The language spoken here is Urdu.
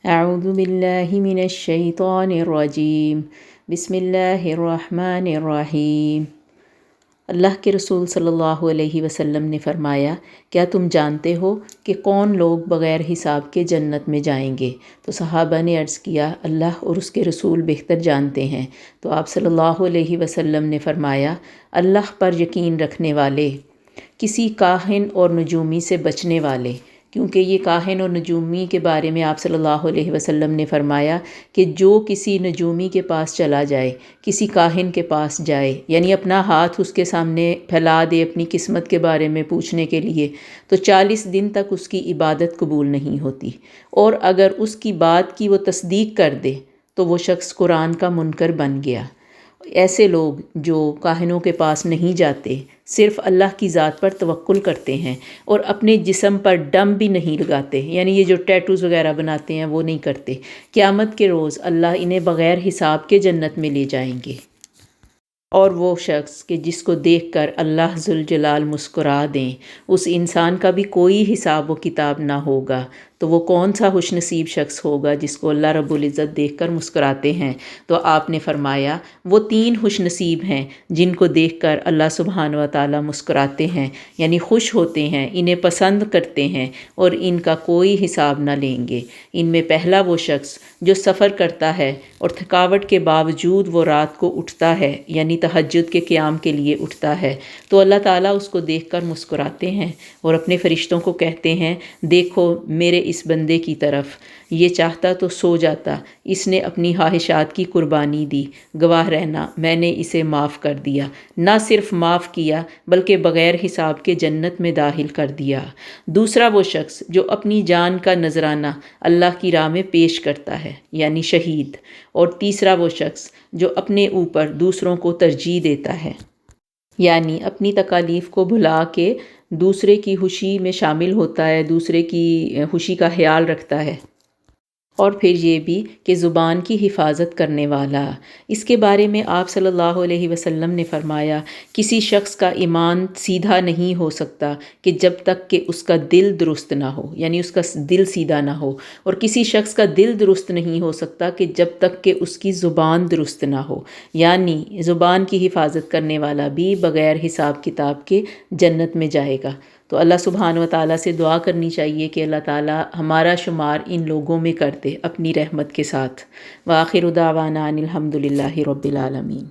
اعوذ باللہ من الشیطان الرجیم بسم اللہ الرحمن الرحیم۔ اللہ کے رسول صلی اللہ علیہ وسلم نے فرمایا، کیا تم جانتے ہو کہ کون لوگ بغیر حساب کے جنت میں جائیں گے؟ تو صحابہ نے عرض کیا، اللہ اور اس کے رسول بہتر جانتے ہیں۔ تو آپ صلی اللہ علیہ وسلم نے فرمایا، اللہ پر یقین رکھنے والے، کسی کاہن اور نجومی سے بچنے والے، کیونکہ یہ کاہن اور نجومی کے بارے میں آپ صلی اللہ علیہ وسلم نے فرمایا کہ جو کسی نجومی کے پاس چلا جائے، کسی کاہن کے پاس جائے، یعنی اپنا ہاتھ اس کے سامنے پھیلا دے اپنی قسمت کے بارے میں پوچھنے کے لیے، تو 40 دن تک اس کی عبادت قبول نہیں ہوتی، اور اگر اس کی بات کی وہ تصدیق کر دے تو وہ شخص قرآن کا منکر بن گیا۔ ایسے لوگ جو کاہنوں کے پاس نہیں جاتے، صرف اللہ کی ذات پر توکل کرتے ہیں اور اپنے جسم پر ڈم بھی نہیں لگاتے، یعنی یہ جو ٹیٹوز وغیرہ بناتے ہیں وہ نہیں کرتے، قیامت کے روز اللہ انہیں بغیر حساب کے جنت میں لے جائیں گے۔ اور وہ شخص کہ جس کو دیکھ کر اللہ ذوالجلال مسکرا دیں، اس انسان کا بھی کوئی حساب و کتاب نہ ہوگا، تو وہ کون سا خوش نصیب شخص ہوگا جس کو اللہ رب العزت دیکھ کر مسکراتے ہیں؟ تو آپ نے فرمایا، وہ 3 خوش نصیب ہیں جن کو دیکھ کر اللہ سبحانہ و تعالیٰ مسکراتے ہیں، یعنی خوش ہوتے ہیں، انہیں پسند کرتے ہیں اور ان کا کوئی حساب نہ لیں گے۔ ان میں پہلا وہ شخص جو سفر کرتا ہے اور تھکاوٹ کے باوجود وہ رات کو اٹھتا ہے، یعنی تہجد کے قیام کے لیے اٹھتا ہے، تو اللہ تعالیٰ اس کو دیکھ کر مسکراتے ہیں اور اپنے فرشتوں کو کہتے ہیں، دیکھو میرے اس بندے کی طرف، یہ چاہتا تو سو جاتا، اس نے اپنی خواہشات کی قربانی دی، گواہ رہنا میں نے اسے معاف کر دیا، نہ صرف معاف کیا بلکہ بغیر حساب کے جنت میں داخل کر دیا۔ دوسرا وہ شخص جو اپنی جان کا نذرانہ اللہ کی راہ میں پیش کرتا ہے، یعنی شہید۔ اور تیسرا وہ شخص جو اپنے اوپر دوسروں کو ترجیح دیتا ہے، یعنی اپنی تکالیف کو بھلا کے دوسرے کی خوشی میں شامل ہوتا ہے، دوسرے کی خوشی کا خیال رکھتا ہے۔ اور پھر یہ بھی کہ زبان کی حفاظت کرنے والا۔ اس کے بارے میں آپ صلی اللہ علیہ وسلم نے فرمایا، کسی شخص کا ایمان سیدھا نہیں ہو سکتا کہ جب تک کہ اس کا دل درست نہ ہو، یعنی اس کا دل سیدھا نہ ہو، اور کسی شخص کا دل درست نہیں ہو سکتا کہ جب تک کہ اس کی زبان درست نہ ہو، یعنی زبان کی حفاظت کرنے والا بھی بغیر حساب کتاب کے جنت میں جائے گا۔ تو اللہ سبحانہ و تعالیٰ سے دعا کرنی چاہیے کہ اللہ تعالیٰ ہمارا شمار ان لوگوں میں کر دے اپنی رحمت کے ساتھ۔ وآخر دعوانا ان الحمد للہ رب العالمین۔